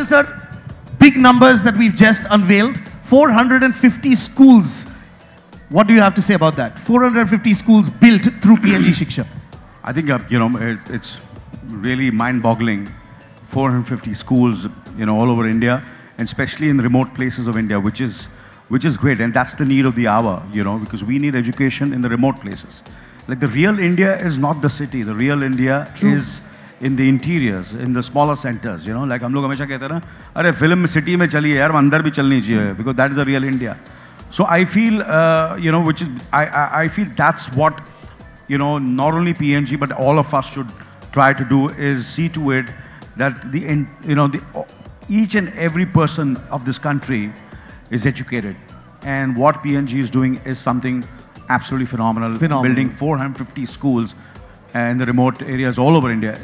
Anil sir, big numbers that we've just unveiled. 450 schools. What do you have to say about that? 450 schools built through PNG Shiksha. I think, it's really mind-boggling. 450 schools, all over India, and especially in remote places of India, which is great. And that's the need of the hour, because we need education in the remote places. Like the real India is not the city. The real India is in the interiors, in the smaller centers, Like हम लोग हमेशा कहते हैं ना, अरे film city में चली है यार, अंदर भी चलनी चाहिए, because that is the real India. So I feel, I feel that's what, not only PNG but all of us should try to do, is see to it that each and every person of this country is educated. And what PNG is doing is something absolutely phenomenal. Building 450 schools in the remote areas all over India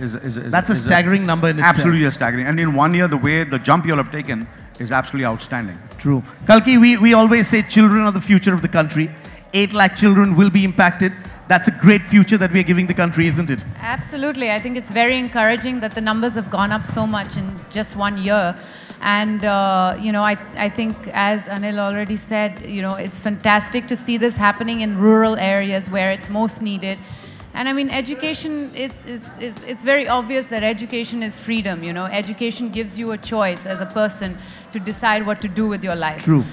that's a staggering number in itself. Absolutely staggering. And in 1 year, the way the jump you all have taken is absolutely outstanding. True. Kalki, we always say children are the future of the country. 8 lakh children will be impacted. That's a great future that we are giving the country, isn't it? Absolutely. I think it's very encouraging that the numbers have gone up so much in just 1 year. And, I think, as Anil already said, it's fantastic to see this happening in rural areas where it's most needed. And I mean, education it's very obvious that education is freedom, Education gives you a choice as a person to decide what to do with your life. True.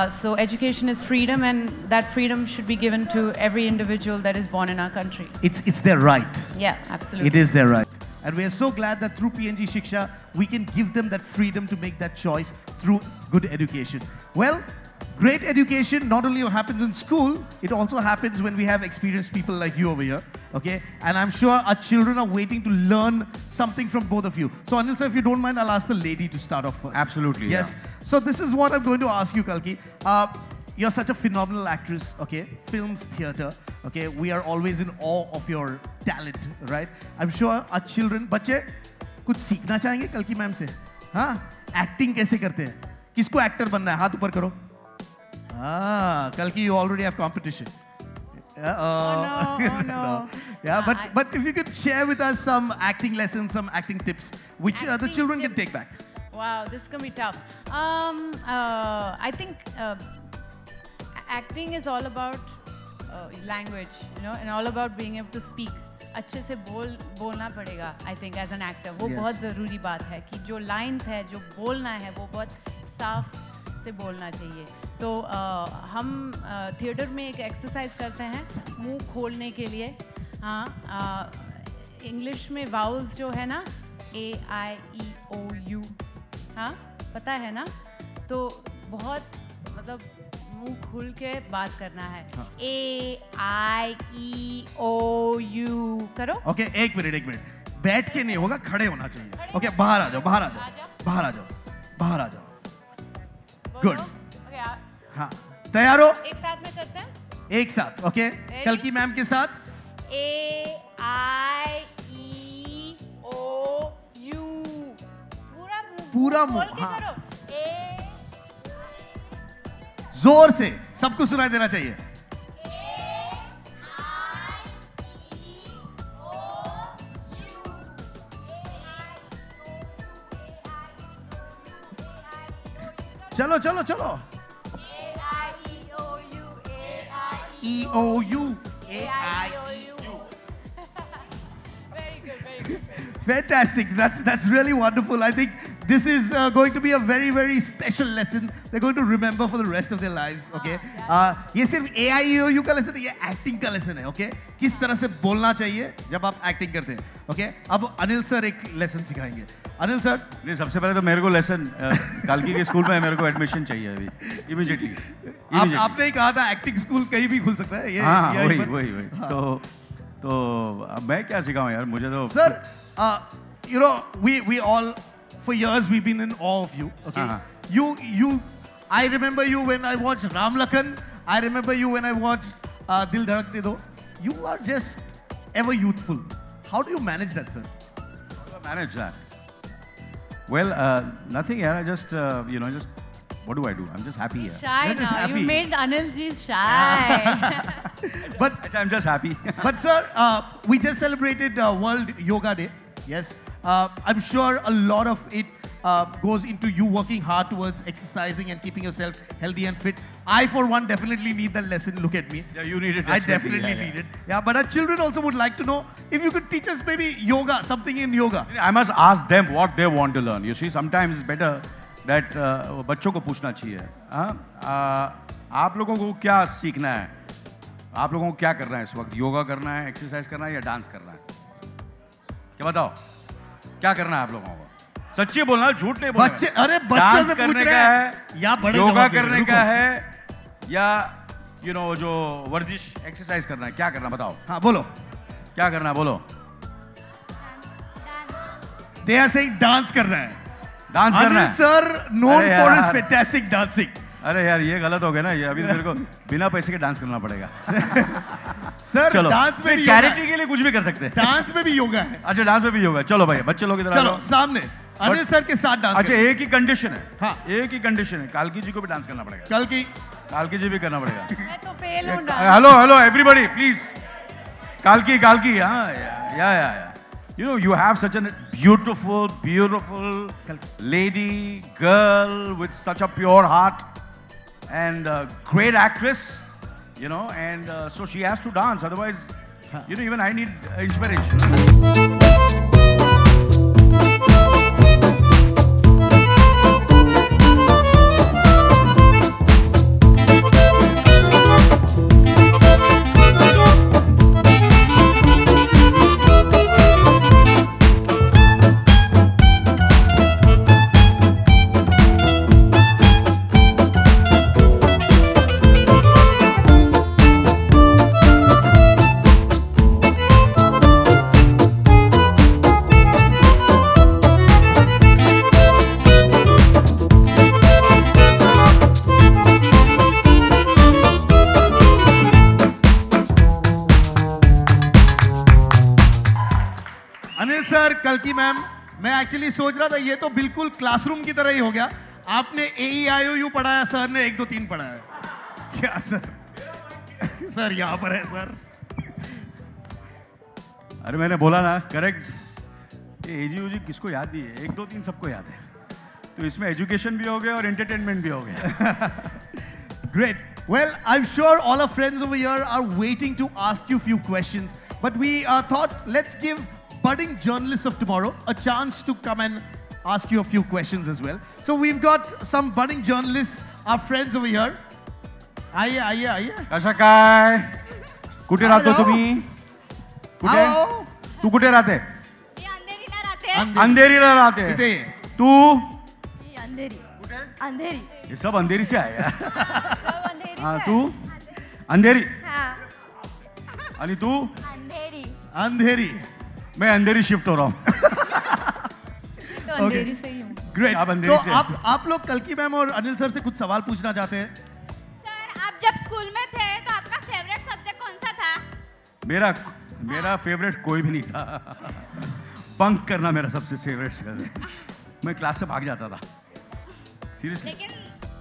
So education is freedom, and that freedom should be given to every individual that is born in our country. It's their right. Yeah, absolutely. It is their right. And we are so glad that through PNG Shiksha, we can give them that freedom to make that choice through good education. Well, great education not only happens in school, it also happens when we have experienced people like you over here. Okay? And I'm sure our children are waiting to learn something from both of you. So Anil sir, if you don't mind, I'll ask the lady to start off first. Absolutely. Yes. Yeah. So this is what I'm going to ask you, Kalki. You're such a phenomenal actress, okay? Films, theatre, okay? We are always in awe of your talent, right? I'm sure our children, बच्चे कुछ सीखना चाहेंगे कल्की ma'am से, हाँ? Acting कैसे करते हैं? किसको actor बनना है? हाथ ऊपर करो. Ah, Kalki, you already have competition. Oh no. Yeah, but if you could share with us some acting lessons, some acting tips, which the children can take back. Wow, this is gonna be tough. I think acting is all about language, and all about being able to speak. अच्छे से बोलना पड़ेगा. I think as an actor, वो बहुत ज़रूरी बात है कि जो lines है, जो बोलना है, वो बहुत साफ से बोलना चाहिए. तो हम थिएटर में एक एक्सरसाइज करते हैं मुंह खोलने के लिए. हाँ, इंग्लिश में वाउल्स जो है ना, A-I-E-O-U, हाँ, पता है ना? तो बहुत मतलब मुंह खुल के बात करना है. A-I-E-O-U करो. ओके, एक मिनट. बैठ के नहीं होगा, खड़े होना चाहिए. ओके, बाहर आ जाओ. गुड. हाँ, तैयार हो? एक साथ में करते हैं. एक साथ, ओके. कल्की मैम के साथ. A-I-E-O-U. पूरा मुंह. हाँ. जोर से सबको सुनाई देना चाहिए. चलो. E-O-U. A-I-E-U. Very good. Fantastic. That's really wonderful. I think this is going to be a very, very special lesson. They're going to remember for the rest of their lives. Okay. ये सिर्फ A-I-E-O-U का lesson है, ये acting का lesson है. Okay. किस तरह से बोलना चाहिए जब आप acting करते हैं. Okay. अब अनिल सर एक lesson सिखाएंगे. अनिल सर. नहीं, सबसे पहले तो मेरे को lesson कालकी के स्कूल में मेरे को admission चाहिए अभी immediately. आपने ही कहा था acting school कहीं भी खुल सकता है. ये वही. तो अब मैं क्या सिखाऊं यार, मुझे तो. Sir, we all, for years we've been in awe of you. Okay. I remember you when I watched Ram Lakhan. I remember you when I watched Dil Dhadakne Do. You are just ever youthful. How do you manage that, sir? How do I manage that? Well, nothing. Yeah, just what do I do? I'm just happy. Shy now. Happy. You made Anil ji shy. But I'm just happy. But sir, we just celebrated World Yoga Day. Yes. I'm sure a lot of it goes into you working hard towards exercising and keeping yourself healthy and fit. I, for one, definitely need that lesson. Look at me. Yeah, you need it. I definitely need it. Yeah, but our children also would like to know if you could teach us maybe yoga, something in yoga. I must ask them what they want to learn. You see, sometimes it's better that बच्चों को पूछना चाहिए. आप लोगों को क्या सीखना है? आप लोगों को क्या करना है इस वक्त? योगा करना है, एक्सरसाइज करना है या डांस करना है? क्या बताओ? क्या करना है आप लोगों को? सच्ची बोलना, झूठ नहीं बोलना. बच्चे, अरे बच्चों से पूछ रहे हैं या बड़े योगा करने का है या जो वर्जिश एक्सरसाइज करना है, क्या करना बताओ? हाँ बोलो, क्या करना है बोलो? They are saying डांस करना है. डांस करना है. Anil sir known for his fantastic dancing. अरे यार ये गलत हो गया ना, ये अभी तेरे को बिना पैसे के डांस करना पड़ेगा. सर डांस में भी चैरिटी के लिए कुछ भी कर सकते हैं. डांस में भी योगा है. अच्छा डांस में भी योगा. चलो भाई बच्चे लोग इधर चलो सामने अनिल सर के साथ डांस. अच्छा एक ही कंडीशन है. हाँ एक ही कंडीशन है, काल्की जी को भी डांस करना पड़ेगा. काल्की जी भी करना पड़ेगा. मैं तो फेल हूं. Hello everybody please. काल्की हाँ या you have such a beautiful lady girl with such a pure heart and a great actress, and so she has to dance, otherwise even I need inspiration. कल्की ma'am, मैं actually सोच रहा था ये तो बिल्कुल क्लासरूम की तरह ही हो गया. आपने AEIOU पढ़ाया, सर ने 1 2 3 पढ़ाया. क्या सर? सर यहाँ पर है सर. अरे मैंने बोला ना करेक्ट. AEIOU किसको याद नहीं है? 1 2 3 सबको याद है. तो इसमें एजुकेशन भी हो गया और एंटरटेनमेंट भी हो गया. Great. Well, I'm sure all our friends over here are waiting to ask you a few questions, but we thought let's give budding journalists of tomorrow a chance to come and ask you a few questions as well. So we've got some budding journalists, our friends over here. आइए. कशा काय? कुठे राहतो तुम्ही? कुठे? तू कुठे राहते? अंधेरीला राहते. तू? अंधेरी. कुठे? अंधेरी. ये सब अंधेरी से आए यार. हाँ तू? अंधेरी. हाँ. आणि तू? अंधेरी. मैं अंधेरी शिफ्ट हो रहा हूँ. तो अंधेरी से ही हूँ. ग्रेट. तो आप लोग कल्की मैम और अनिल सर से कुछ सवाल पूछना चाहते हैं? सर आप जब स्कूल में थे तो आपका फेवरेट सब्जेक्ट कौन सा था? मेरा फेवरेट कोई भी नहीं था. बंक करना मेरा सबसे फेवरेट सब्जेक्ट. मैं क्लास से भाग जाता था. सीरियसली. लेकिन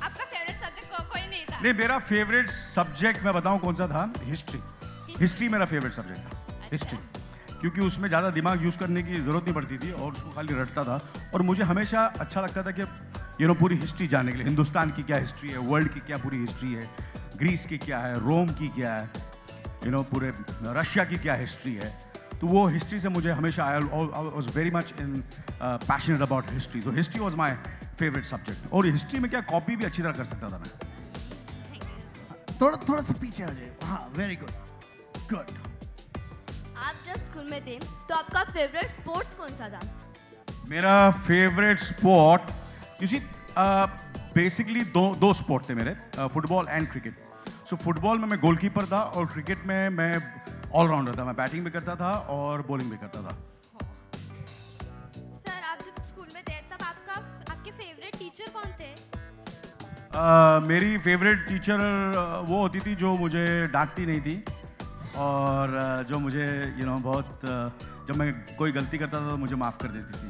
आपका फेवरेट सब्जेक्ट कोई नहीं था? नहीं, मेरा फेवरेट सब्जेक्ट मैं बताऊं कौन सा था? हिस्ट्री मेरा फेवरेट सब्जेक्ट था. हिस्ट्री, क्योंकि उसमें ज़्यादा दिमाग यूज़ करने की ज़रूरत नहीं पड़ती थी और उसको खाली रटता था. और मुझे हमेशा अच्छा लगता था कि पूरी हिस्ट्री जानने के लिए, हिंदुस्तान की क्या हिस्ट्री है, वर्ल्ड की क्या पूरी हिस्ट्री है, ग्रीस की क्या है, रोम की क्या है, पूरे रशिया की क्या हिस्ट्री है. तो वो हिस्ट्री से मुझे हमेशा I was very much in passionate about history. तो history was my favourite subject. और हिस्ट्री में क्या कॉपी भी अच्छी तरह कर सकता था मैं. थोड़ा सा पीछे आ जाए. हाँ, वेरी गुड. आप जब स्कूल में थे तो आपका फेवरेट स्पोर्ट्स कौन सा था? मेरा फेवरेट स्पोर्ट बेसिकली दो स्पोर्ट थे मेरे, football and cricket. So football में मैं गोलकीपर था और क्रिकेट में मैं ऑलराउंडर था. मैं बैटिंग भी करता था और बॉलिंग भी करता था. सर आप जब स्कूल में थे तब आपके फेवरेट टीचर कौन थे? मेरी फेवरेट टीचर वो होती थी जो मुझे डांटती नहीं थी और जो मुझे बहुत जब मैं कोई गलती करता था तो मुझे माफ़ कर देती थी.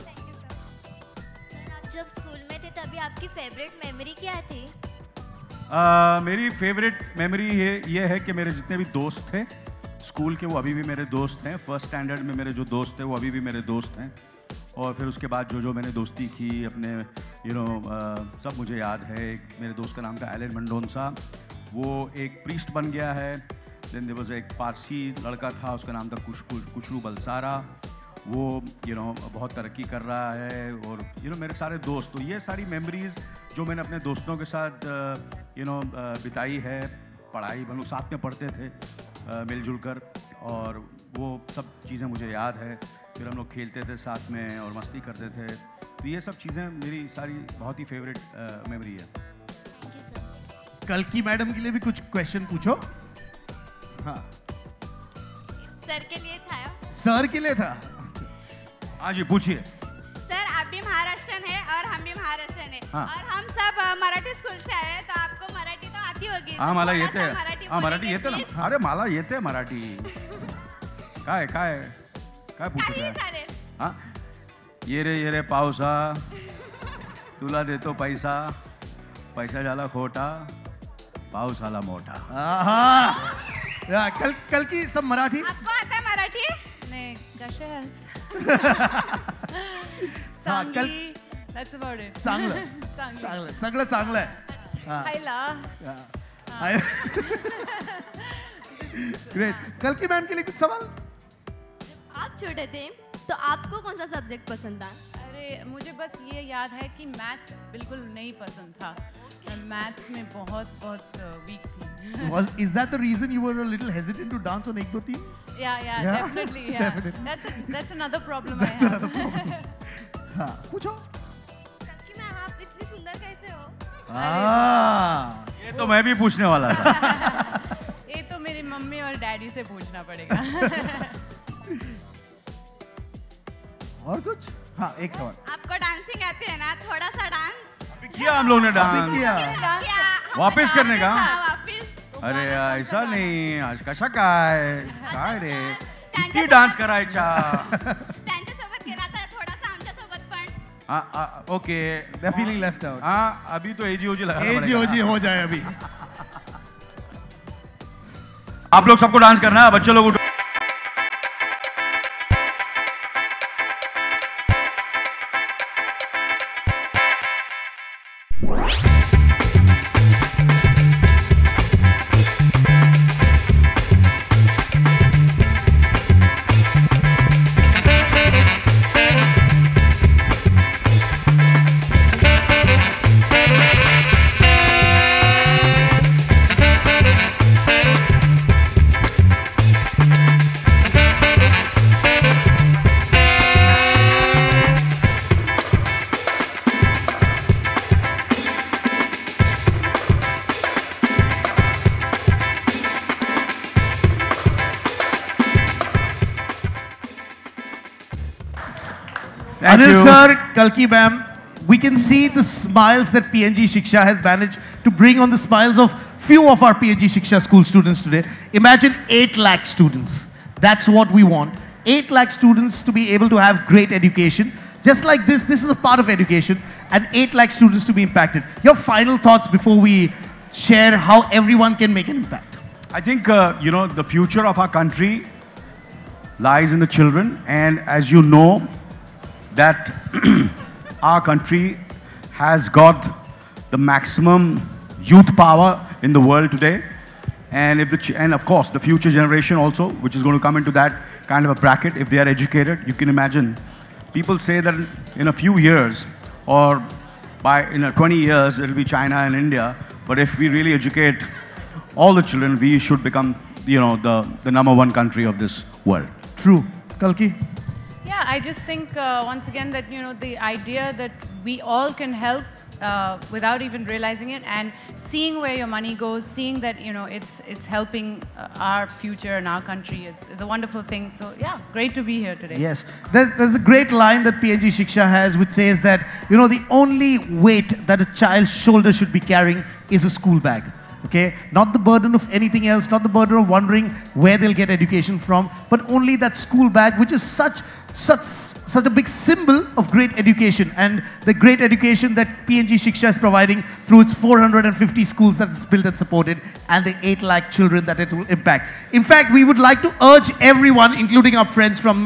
सर आप जब स्कूल में थे तभी आपकी फेवरेट मेमोरी क्या थी? मेरी फेवरेट मेमोरी ये है कि मेरे जितने भी दोस्त थे स्कूल के वो अभी भी मेरे दोस्त हैं. फर्स्ट स्टैंडर्ड में मेरे जो दोस्त थे वो अभी भी मेरे दोस्त हैं. और फिर उसके बाद जो मैंने दोस्ती की अपने सब मुझे याद है. मेरे दोस्त का नाम था एलिन मंडोनसा, वो एक प्रीस्ट बन गया है. देन देयर वाज एक पारसी लड़का था, उसका नाम था कुशलू बलसारा, वो बहुत तरक्की कर रहा है. और मेरे सारे दोस्त, तो ये सारी मेमोरीज़ जो मैंने अपने दोस्तों के साथ बिताई है. पढ़ाई हम लोग साथ में पढ़ते थे मिलजुल कर, और वो सब चीज़ें मुझे याद है. फिर हम लोग खेलते थे साथ में और मस्ती करते थे. तो ये सब चीज़ें मेरी सारी बहुत ही फेवरेट मेमोरी है. कल्की मैडम के लिए भी कुछ क्वेश्चन पूछो. हाँ, सर के लिए था. सर के लिए था. हाँ जी, पूछिए. सर, आप भी महाराष्ट्रन है और हम भी महाराष्ट्रन है. हाँ. और हम सब मराठी स्कूल से आए, तो आपको मराठी तो आती होगी. हाँ, मला येते. हाँ, मराठी येते ना. अरे मला येते मराठी. काय काय काय पूछायचं. चालेल. हाँ, ये रे पावसा, तुला देतो पैसा, पैसा झाला खोटा, पाऊस आला मोठा. कल्की सब मराठी. आपको आता है मराठी? नाही, कसे आहेस? हाँ, चांगली. That's about it. चांगलं. चांगली. चांगलं, सगळं चांगलं आहे. खायला. ग्रेट. कल्की मैम के लिए कुछ सवाल. आप छोटे थे तो आपको कौन सा सब्जेक्ट पसंद था? अरे मुझे बस ये याद है कि मैथ्स बिल्कुल नहीं पसंद था. मैं मैथ्स में बहुत वीक थी. Is that the reason you were a little hesitant to dance on 1 2 3? Yeah, definitely. Yeah. Definitely. That's another problem. That's another problem. हाँ, पूछो. कल्की मैम, आप इतनी सुंदर कैसे हो? ये तो मैं भी पूछने वाला था. ये तो मेरी मम्मी और डैडी से पूछना पड़ेगा. और कुछ? हाँ, एक सवाल. आपको डांसिंग आती है ना? थोड़ा सा डांस अभी किया हम लोग ने डांस. वापस करने का? वापस. अरे ऐसा नाही, आज कशा काय रे, किती डान्स करायचा. त्यांच्यासोबत केला तर थोडासा आमच्यासोबत पण. Okay. They're feeling left out. हाँ, अभी तो एजीओजी लगा. एजीओजी हो जाए अभी. आप लोग सबको डांस करना है. बच्चे लोग उठो. Anil sir, Kalki ma'am, we can see the smiles that PNG Shiksha has managed to bring on the smiles of few of our PNG Shiksha school students today. Imagine 8 lakh students. That's what we want. 8 lakh students to be able to have great education. Just like this is a part of education, and 8 lakh students to be impacted. Your final thoughts before we share how everyone can make an impact. I think, the future of our country lies in the children, and as you know, that our country has got the maximum youth power in the world today, and of course the future generation also, which is going to come into that kind of a bracket if they are educated. You can imagine, people say that in a few years or in 20 years it'll be China and India, but if we really educate all the children, we should become the #1 country of this world. True. Kalki? Yeah, I just think once again that the idea that we all can help without even realizing it, and seeing where your money goes, seeing that it's helping our future and our country is a wonderful thing. So yeah, great to be here today. Yes, there's a great line that PNG Shiksha has, which says that the only weight that a child's shoulder should be carrying is a school bag. Okay, not the burden of anything else, not the burden of wondering where they'll get education from, but only that school bag, which is such a big symbol of great education, and the great education that PNG Shiksha is providing through its 450 schools that it's built and supported, and the 8 lakh children that it will impact. In fact, we would like to urge everyone, including our friends from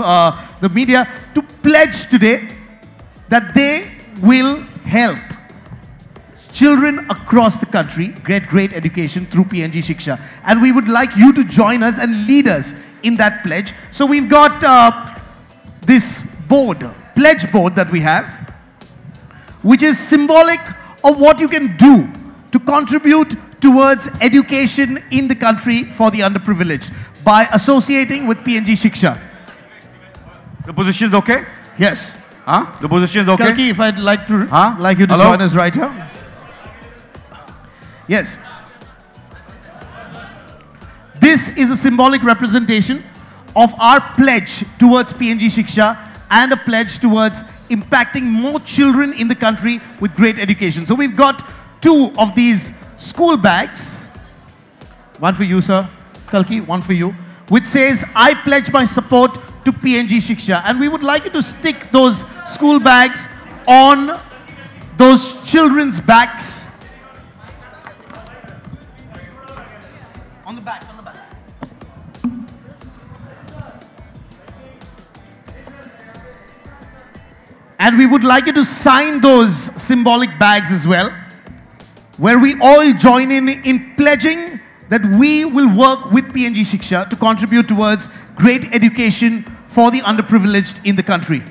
the media, to pledge today that they will help children across the country get great education through PNG Shiksha. And we would like you to join us and lead us in that pledge. So we've got this board, pledge board that we have, which is symbolic of what you can do to contribute towards education in the country for the underprivileged by associating with PNG Shiksha. The position is okay? Yes. Huh? The position is okay? Kalki, if I'd like you to join us right here. Yes. This is a symbolic representation of our pledge towards PNG Shiksha and a pledge towards impacting more children in the country with great education. So we've got 2 of these school bags. One for you, sir. Kalki, one for you. Which says, I pledge my support to PNG Shiksha. And we would like you to stick those school bags on those children's backs. On the back, on the back. And we would like you to sign those symbolic bags as well, where we all join in pledging that we will work with PNG Shiksha to contribute towards great education for the underprivileged in the country.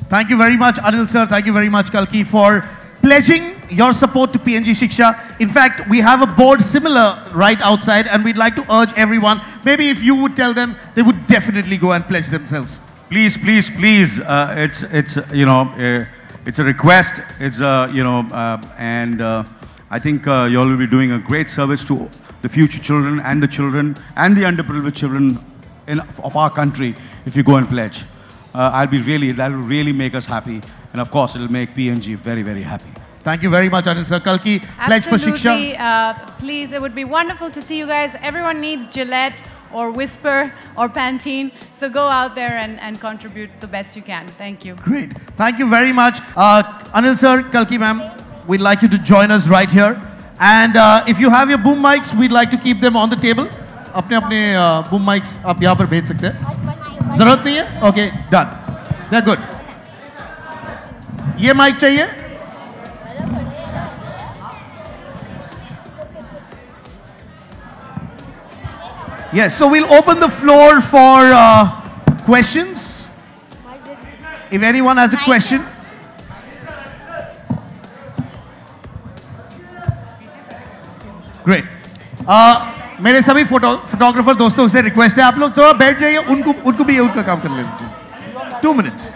Thank you very much, Anil sir. Thank you very much, Kalki, for pledging your support to PNG Shiksha. In fact, we have a board similar right outside, and we'd like to urge everyone, maybe if you would tell them, they would definitely go and pledge themselves. Please, please, please. It's a request. It's and I think you all will be doing a great service to the future children and the underprivileged children of our country if you go and pledge. That will really make us happy, and of course, it'll make PNG very, very happy. Thank you very much, Anil sir. Kalki, pledge for Shiksha. Please, it would be wonderful to see you guys. Everyone needs Gillette or Whisper or Pantene. So go out there and contribute the best you can. Thank you. Great. Thank you very much. Anil sir, Kalki ma'am, we'd like you to join us right here. And if you have your boom mics, we'd like to keep them on the table. अपने boom mics आप यहाँ पर भेज सकते हैं. ज़रूरत नहीं है? Okay, done. They're good. ये mic चाहिए? Yes, so we'll open the floor for questions. If anyone has a question. Great. मेरे सभी फोटोग्राफर दोस्तों से रिक्वेस्ट है, आप लोग थोड़ा बैठ जाइए, उनको भी उनका काम कर लीजिए. 2 minutes.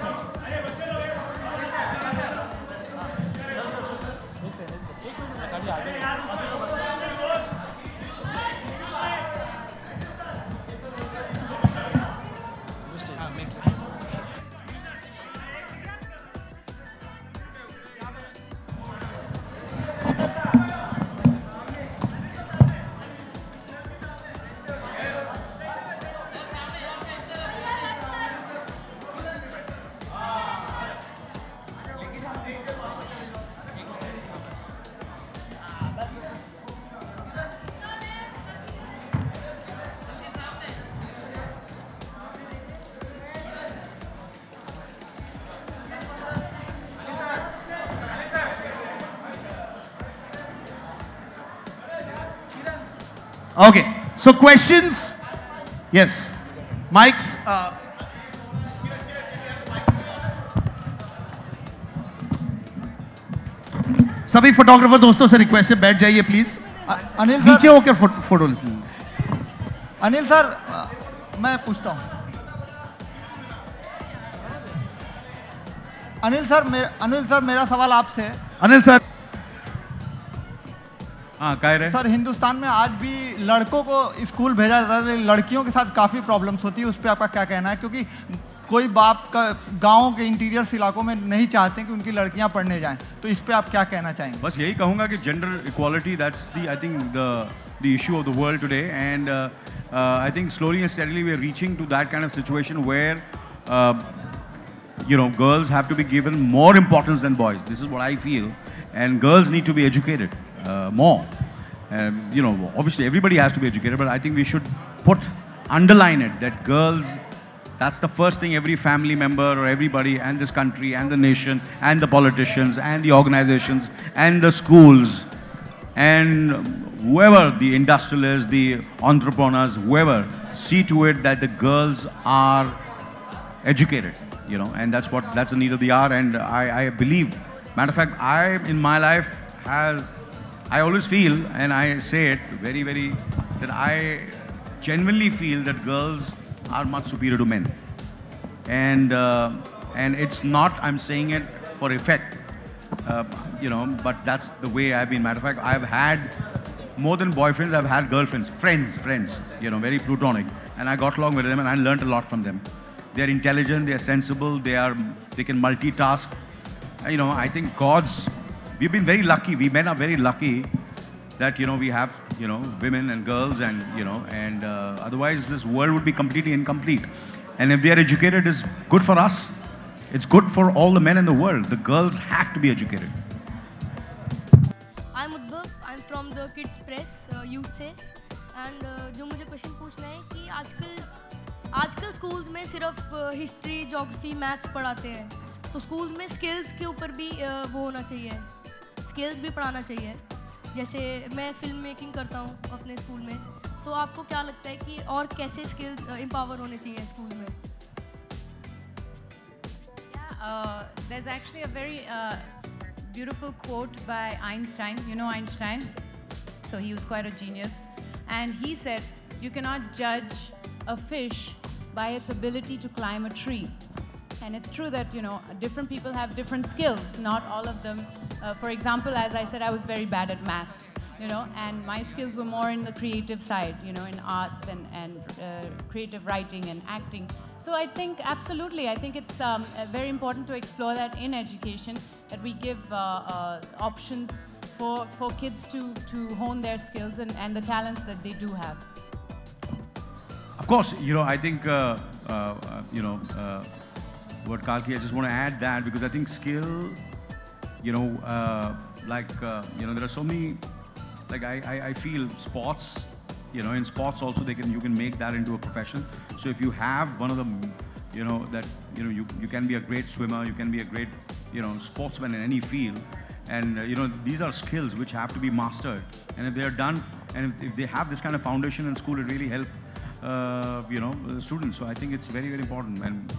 Okay, so questions? Yes. Mics? सभी फोटोग्राफर दोस्तों से रिक्वेस्ट है, बैठ जाइए प्लीज. अनिल नीचे होकर फोटो लीजिए. अनिल सर, मैं पूछता हूँ. अनिल सर मेरा सवाल आपसे है. अनिल सर. हाँ, कह रहे सर, हिंदुस्तान में आज भी लड़कों को स्कूल भेजा जाता है, लड़कियों के साथ काफ़ी प्रॉब्लम्स होती है. उस पर आपका क्या कहना है? क्योंकि कोई बाप का गांव के इंटीरियर्स इलाकों में नहीं चाहते कि उनकी लड़कियां पढ़ने जाएं, तो इस पे आप क्या कहना चाहेंगे? बस यही कहूँगा कि gender equality, that's the I think the issue of the world today, and I think slowly and steadily we are reaching to that kind of situation where girls have to be given more importance than boys. This is what I feel, and girls need to be educated more. You know, obviously everybody has to be educated, but I think we should underline it that girls, that's the first thing every family member or everybody and this country and the nation and the politicians and the organizations and the schools and whoever, the industrialists, the entrepreneurs, whoever, see to it that the girls are educated, you know, and that's the need of the hour. And I believe, matter of fact, in my life I always feel, and I say it very, very, that I genuinely feel that girls are much superior to men. And it's not, I'm saying it for effect, you know, but that's the way I've been. Matter of fact, I've had more than boyfriends, I've had girlfriends, friends, you know, very platonic. And I got along with them and I learned a lot from them. They're intelligent, they're sensible, they can multitask. You know, I think we've been very lucky, we men are very lucky that, you know, we have, you know, women and girls and, you know, and otherwise this world would be completely incomplete. And if they are educated, it's good for us. It's good for all the men in the world. The girls have to be educated. I'm Udbhav. I'm from the Kids Press, youth से. And जो मुझे question पूछना है कि आजकल schools में सिर्फ history, geography, maths पढ़ाते हैं. तो schools में skills के ऊपर भी वो होना चाहिए. Skills भी पढ़ाना चाहिए. जैसे मैं film making करता हूँ अपने school में. तो आपको क्या लगता है कि और कैसे skills empower होने चाहिए school में? Yeah, there's actually a very beautiful quote by Einstein. You know Einstein? So he was quite a genius. And he said, you cannot judge a fish by its ability to climb a tree. And it's true that, you know, different people have different skills. Not all of them. For example, as I said, I was very bad at maths, you know, and my skills were more in the creative side, you know, in arts and creative writing and acting. So I think, absolutely, I think it's very important to explore that in education, that we give options for kids to hone their skills and the talents that they do have. Of course, you know, I think, you know, what Kalki, I just want to add that because I think skill, you know, you know, there are so many, like I feel sports, you know, in sports also you can make that into a profession. So if you have one of them, you know, that, you know, you can be a great swimmer, you can be a great, you know, sportsman in any field. And, you know, these are skills which have to be mastered. And if they are done, and if they have this kind of foundation in school, it really helps, you know, the students. So I think it's very, very important. And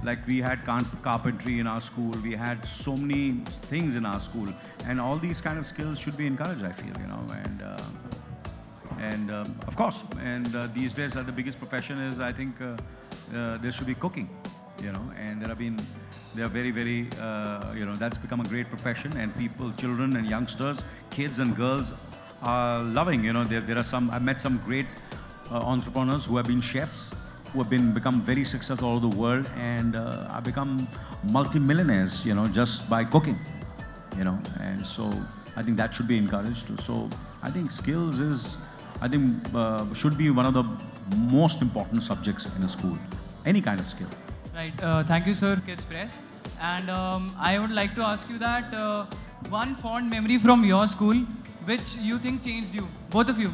like we had carpentry in our school, we had so many things in our school. And all these kind of skills should be encouraged, I feel, you know. And of course, and these days the biggest profession is, I think, there should be cooking, you know. And they are very, very, you know, that's become a great profession, and people, children and youngsters, kids and girls are loving, you know. There are some, I've met some great entrepreneurs who have been chefs, who have become very successful all over the world, and have become multi-millionaires, you know, just by cooking, you know. And so I think that should be encouraged too. So I think skills is, I think, should be one of the most important subjects in a school, any kind of skill. Right. Thank you, sir, Kids Press. And I would like to ask you that one fond memory from your school which you think changed you, both of you.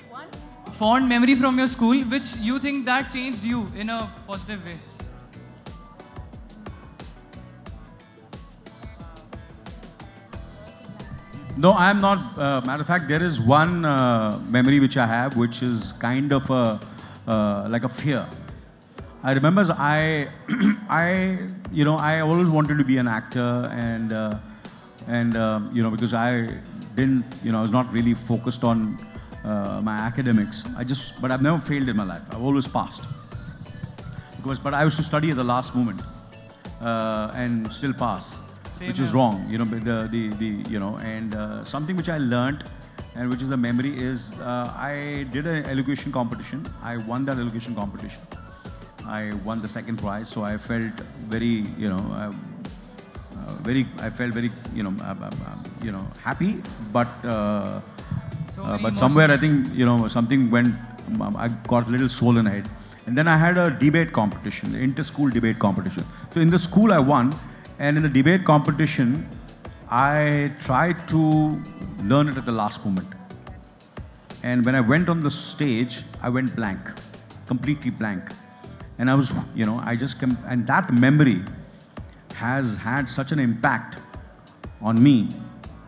One? Fond memory from your school which you think that changed you in a positive way. No, I am not. Matter of fact, there is one memory which I have, which is kind of like a fear. I remember you know, I always wanted to be an actor, and you know, because I didn't, you know, I was not really focused on my academics. But I've never failed in my life. I've always passed. But I used to study at the last moment and still pass. Same which is wrong, you know. You know, and something which I learnt, and which is a memory, is I did an elocution competition. I won that elocution competition. I won the second prize, so I felt very, you know, I felt very, you know, happy. But but somewhere I think, you know, something went. I got a little swollen head, and then I had a debate competition, the inter-school debate competition. So in the school I won. And in the debate competition, I tried to learn it at the last moment. And when I went on the stage, I went blank, completely blank. And I was, you know, and that memory has had such an impact on me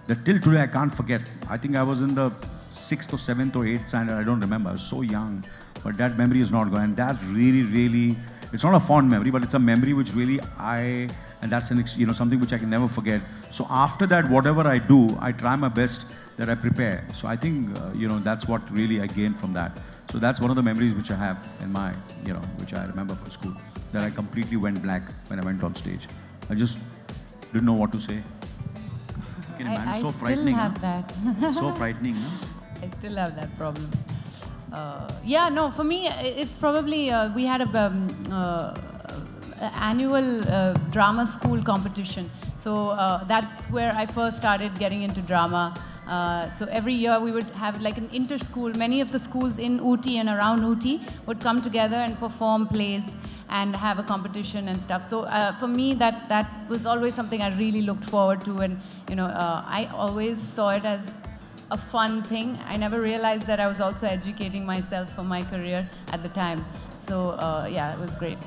that till today I can't forget. I think I was in the 6th or 7th or 8th standard, I don't remember, I was so young. But that memory is not gone. And that really, really, it's not a fond memory, but it's a memory which really and that's something which I can never forget. So after that, whatever I do, I try my best that I prepare. So I think, that's what really I gained from that. So that's one of the memories which I have in my, which I remember from school, that I completely went blank when I went on stage. I just didn't know what to say. You can imagine, so frightening. I still have that. So frightening, no? I still have that problem. For me, it's probably, we had a annual drama school competition. So that's where I first started getting into drama. So every year we would have like an inter-school. Many of the schools in Ooty and around Ooty would come together and perform plays and have a competition and stuff. So for me, that was always something I really looked forward to, and I always saw it as a fun thing. I never realized that I was also educating myself for my career at the time. So it was great.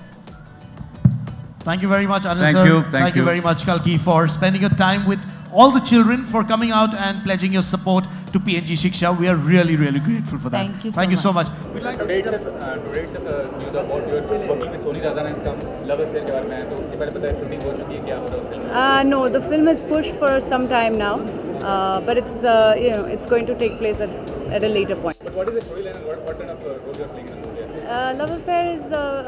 Thank you very much, Anil Thank sir. you. Thank you very much, Kalki, for spending your time with all the children, for coming out and pledging your support to PNG Shiksha. We are really, really grateful for that. Thank you so much. We'd like news about your working with Sony Raza and some love affair के बारे में तो उसके पहले पता है shooting हो चुकी है क्या मतलब film? No, the film is pushed for some time now, but it's going to take place at a later point. But what is the storyline and what kind of role you are playing in the movie? Love Affair is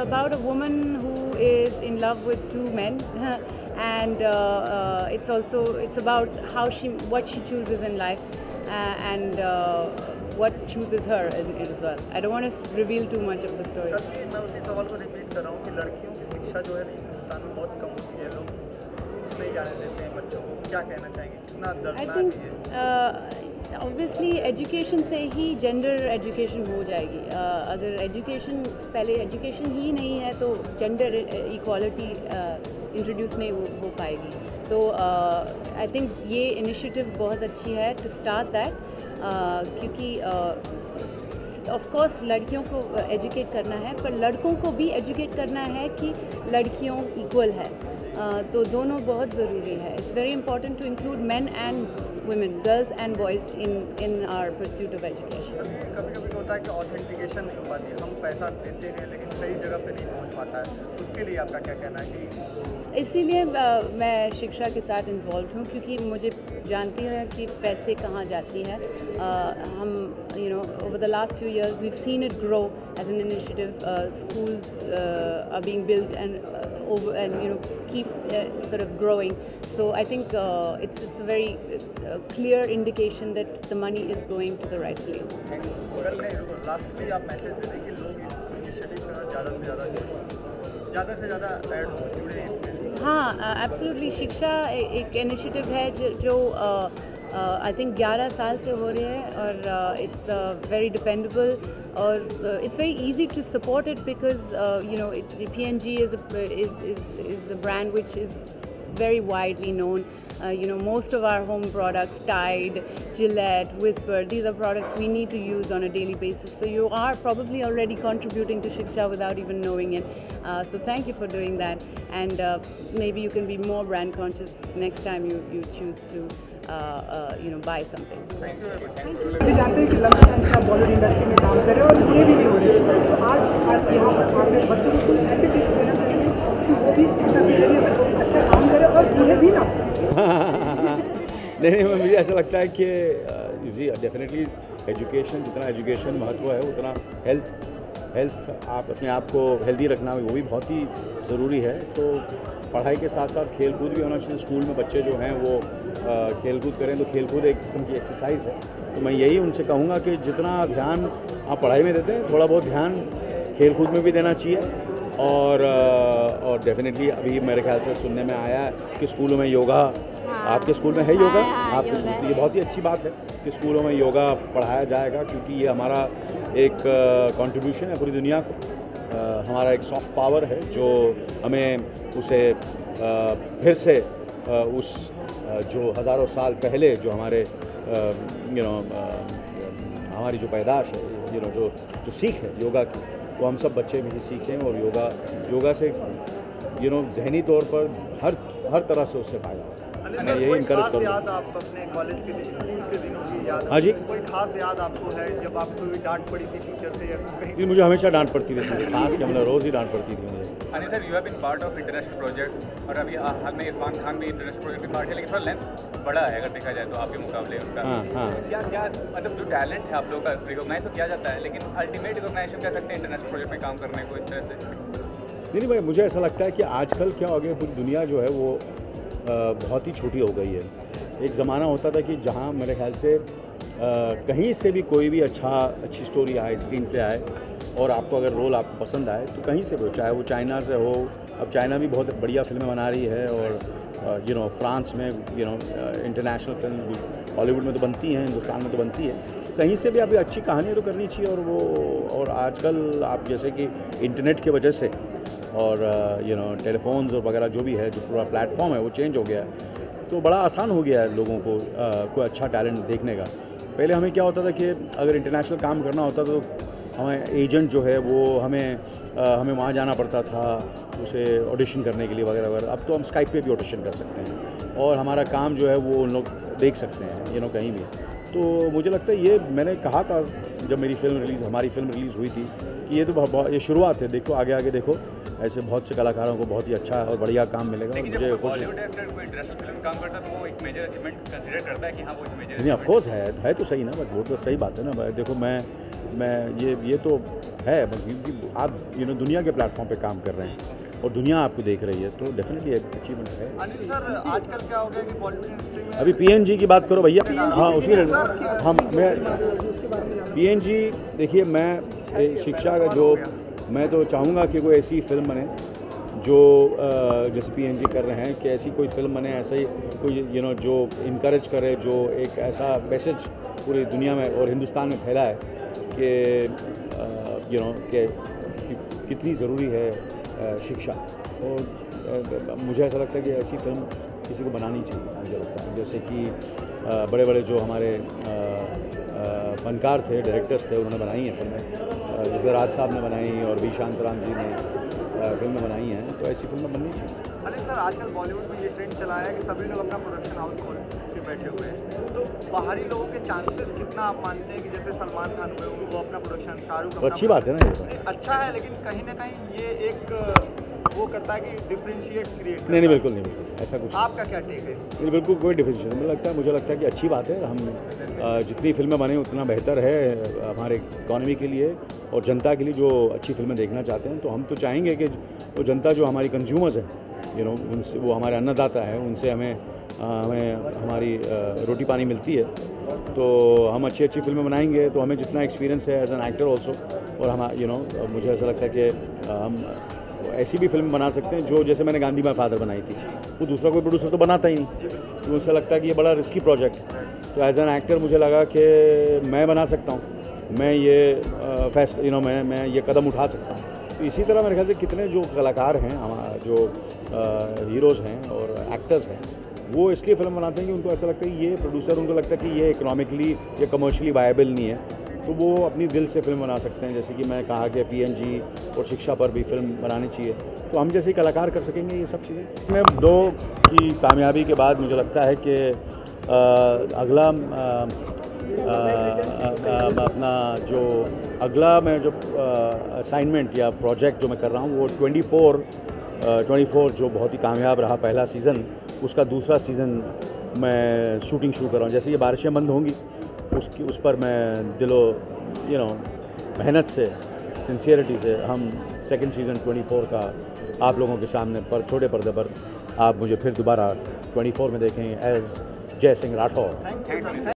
about a woman who is in love with two men, and it's about what she chooses in life, and what chooses her as well. I don't want to reveal too much of the story. मैं उसी सवाल को repeat कर रहा हूँ कि लड़कियों की शिक्षा जो है हिंदुस्तान में बहुत कम होती है, लोग नहीं जाने देते हैं बच्चों को, क्या कहना चाहेंगे, कितना दर्दनाक है? Obviously education से ही gender education हो जाएगी. अगर पहले education ही नहीं है तो gender equality introduce नहीं हो पाएगी. तो I think ये initiative बहुत अच्छी है to start that, क्योंकि of course लड़कियों को educate करना है, पर लड़कों को भी educate करना है कि लड़कियों equal है. तो दोनों बहुत ज़रूरी है. It's very important to include men and women, girls and boys in our pursuit of education. कभी-कभी होता है कि ऑथेंटिकेशन नहीं हो पाती है, हम पैसा देते हैं लेकिन सही जगह पे नहीं पहुंच पाता है. उसके लिए आपका क्या कहना है कि इसीलिए मैं शिक्षा के साथ इन्वॉल्व हूँ, क्योंकि मुझे जानती है कि पैसे कहाँ जाती है. हम over the last few years we've seen it grow as an initiative. Schools are being built and keep sort of growing. So I think it's a very clear indication that the money is going to the right place. Lastly आप message देते हैं कि लोग इस initiative में ज़्यादा से ज़्यादा ऐड हो जुड़े. हाँ, एब्सोल्युटली. शिक्षा एक इनिशिएटिव है जो आई थिंक 11 साल से हो रहे हैं, और इट्स वेरी डिपेंडेबल, और it's very easy to support it because PNG is a brand which is very widely known. Most of our home products, Tide, Gillette, Whisper, these are products we need to use on a daily basis. So you are probably already contributing to Shiksha without even knowing it. So thank you for doing that, and maybe you can be more brand conscious next time you choose to buy something. Thank you. भी जानते हैं कि लंबे time से आप Bollywood industry में काम कर रहे हो और पूरे भी नहीं हो रहे, तो आज यहाँ पर आकर बच्चों को कुछ ऐसे टिप्स देना चाहिए कि वो भी शिक्षा के एरिया में अच्छा काम करे और पूरे भी ना. नहीं, मुझे ऐसा लगता है कि डेफिनेटली एजुकेशन, जितना एजुकेशन महत्व है उतना हेल्थ आप अपने आप को हेल्दी रखना वो भी बहुत ही ज़रूरी है. तो पढ़ाई के साथ साथ खेलकूद भी होना चाहिए. स्कूल में बच्चे जो हैं वो खेलकूद करें, तो खेलकूद एक किस्म की एक्सरसाइज है. तो मैं यही उनसे कहूँगा कि जितना ध्यान आप पढ़ाई में देते हैं, थोड़ा बहुत ध्यान खेलकूद में भी देना चाहिए. और डेफिनेटली अभी मेरे ख्याल से सुनने में आया है कि स्कूलों में योगा, आपके स्कूल में है योगा? आपके स्कूल, ये बहुत ही अच्छी बात है कि स्कूलों में योगा पढ़ाया जाएगा, क्योंकि ये हमारा एक कंट्रीब्यूशन है पूरी दुनिया को. हमारा एक सॉफ्ट पावर है जो हमें उसे फिर से उस जो हज़ारों साल पहले जो हमारे हमारी जो पैदाश है, जो सीख है योगा की, वो हम सब बच्चे भी सीखें और योगा से जहनी तौर पर हर तरह से उससे फ़ायदा होता है। मैं यही इंकरेज करूँगा। याद आप अपने कॉलेज के स्कूल के दिनों की याद? हाँ जी, कोई खास याद आपको है जब आपको भी डांट पड़ी थी टीचर से या कहीं? जी, मुझे हमेशा डांट पड़ती रहती थी, खास के मतलब रोज़ ही डांट पड़ती थी मुझे। Anil sir, you have been part of international projects और अभी हाल में इरफान खान भी इंटरनेशनल प्रोजेक्ट में पार्ट है, लेकिन थोड़ा लेंथ बड़ा है अगर देखा जाए तो आपके मुकाबले उनका। हाँ। क्या मतलब जो टैलेंट है आप लोगों का रिकॉग्नाइज तो किया जाता है, लेकिन अल्टीमेट रिकॉग्नाइजेशन कह सकते हैं इंटरनेशनल प्रोजेक्ट में काम करने को इस तरह से? नहीं भाई, मुझे ऐसा लगता है कि आजकल क्या हो गया, पूरी दुनिया जो है वो बहुत ही छोटी हो गई है। एक ज़माना होता था कि जहाँ मेरे ख्याल से कहीं से भी कोई भी अच्छी स्टोरी आए, स्क्रीन पे आए और आपको अगर रोल आपको पसंद आए तो कहीं से भी, चाहे वो चाइना से हो, अब चाइना भी बहुत बढ़िया फिल्में बना रही है और फ्रांस में इंटरनेशनल फिल्म बॉलीवुड में तो बनती हैं, हिंदुस्तान में तो बनती है, तो कहीं से भी अभी अच्छी कहानी तो करनी चाहिए। और आजकल आप जैसे कि इंटरनेट की वजह से और टेलीफोन्स और वगैरह जो भी है, जो पूरा प्लेटफॉर्म है वो चेंज हो गया है, तो बड़ा आसान हो गया है लोगों को कोई अच्छा टैलेंट देखने का। पहले हमें क्या होता था कि अगर इंटरनेशनल काम करना होता तो हमें एजेंट जो है वो हमें वहाँ जाना पड़ता था उसे ऑडिशन करने के लिए वगैरह वगैरह। अब तो हम स्काइप पे भी ऑडिशन कर सकते हैं और हमारा काम जो है वो उन लोग देख सकते हैं कहीं भी। तो मुझे लगता है ये मैंने कहा था जब हमारी फिल्म रिलीज़ हुई थी कि ये शुरुआत है, देखो आगे देखो ऐसे बहुत से कलाकारों को बहुत ही अच्छा और बढ़िया काम मिलेगा। और मुझे बॉलीवुड एक्टर कोई इंटरनेशनल फिल्म काम करता है तो वो एक मेजर अचीवमेंट कंसीडर करता है कि हाँ वो एक मेजर। नहीं, ऑफ कोर्स है तो सही ना, बट वो तो सही बात है ना भाई। देखो मैं ये तो है क्योंकि आप दुनिया के प्लेटफॉर्म पे काम कर रहे हैं और दुनिया आपको देख रही है, तो डेफिनेटली एक अचीवमेंट है। अनिल सर, आजकल क्या हो गया कि बॉलीवुड इंडस्ट्री में अभी PNG की बात करो भैया। हाँ, उसी मैं PNG देखिए, मैं शिक्षा का मैं तो चाहूँगा कि कोई ऐसी फिल्म बने जो जैसे PNG कर रहे हैं कि ऐसी कोई फिल्म बने, ऐसा ही कोई जो इनकरेज करे, जो एक ऐसा मैसेज पूरी दुनिया में और हिंदुस्तान में फैला है कि कितनी ज़रूरी है शिक्षा। और मुझे ऐसा लगता है कि ऐसी फिल्म किसी को बनानी चाहिए, मुझे लगता है। जैसे कि बड़े बड़े जो हमारे फनकार थे, डायरेक्टर्स थे, उन्होंने बनाई हैं फिल्में, जैसे राज साहब ने बनाई और वी शांतराम जी ने फिल्में बनाई हैं, तो ऐसी फिल्में बननी चाहिए। अनिल सर, आजकल बॉलीवुड में ये ट्रेंड चला है कि सभी लोग अपना प्रोडक्शन हाउस खोल के बैठे हुए हैं, तो बाहरी लोगों के चांसेस कितना आप मानते हैं कि जैसे सलमान खान हुए वो अपना प्रोडक्शन, शाहरुख तो अच्छी बात है ना, ये अच्छा है, लेकिन कहीं ना कहीं ये एक वो करता है कि डिफरेंशिएट क्रिएट। नहीं, बिल्कुल नहीं, ऐसा कुछ। आपका क्या टेक है? नहीं, बिल्कुल कोई डिफरेंशिएट मुझे लगता है कि अच्छी बात है। हम जितनी फिल्में बने उतना बेहतर है हमारे इकॉनमी के लिए और जनता के लिए जो अच्छी फिल्में देखना चाहते हैं। तो हम तो चाहेंगे कि वो जनता जो हमारी कंज्यूमर्स हैं उनसे, वो हमारे अन्नदाता है, उनसे हमें हमारी रोटी पानी मिलती है, तो हम अच्छी फिल्में बनाएंगे तो हमें जितना एक्सपीरियंस है एज एन एक्टर ऑल्सो, और हम मुझे ऐसा लगता है कि हम ऐसी भी फिल्म बना सकते हैं जो, जैसे मैंने गांधी माय फादर बनाई थी, वो दूसरा कोई प्रोड्यूसर तो बनाता ही नहीं, तो मुझे लगता है कि ये बड़ा रिस्की प्रोजेक्ट है। तो एज एन एक्टर मुझे लगा कि मैं बना सकता हूँ, मैं ये मैं ये कदम उठा सकता हूँ। तो इसी तरह मेरे ख्याल से कितने जो कलाकार हैं, हमारा जो हीरोज़ हैं और एक्टर्स हैं, वो इसलिए फिल्म बनाते हैं कि उनको ऐसा लगता है ये प्रोड्यूसर, उनको लगता है कि ये इकोनॉमिकली या कमर्शियली वायबल नहीं है, तो वो अपनी दिल से फिल्म बना सकते हैं। जैसे कि मैं कहा कि PNG और शिक्षा पर भी फिल्म बनानी चाहिए, तो हम जैसे कलाकार कर सकेंगे ये सब चीज़ें। मैं 2 की कामयाबी के बाद मुझे लगता है कि अगला मैं जो असाइनमेंट या प्रोजेक्ट जो मैं कर रहा हूँ वो 24 जो बहुत ही कामयाब रहा पहला सीज़न, उसका दूसरा सीज़न मैं शूटिंग शुरू कर रहा हूँ। जैसे ये बारिशें बंद होंगी उस पर मैं मेहनत से, सिंसियरिटी से हम सेकंड सीज़न 24 का आप लोगों के सामने पर छोटे पर्दे पर आप मुझे फिर दोबारा 24 में देखें एज जय सिंह राठौर।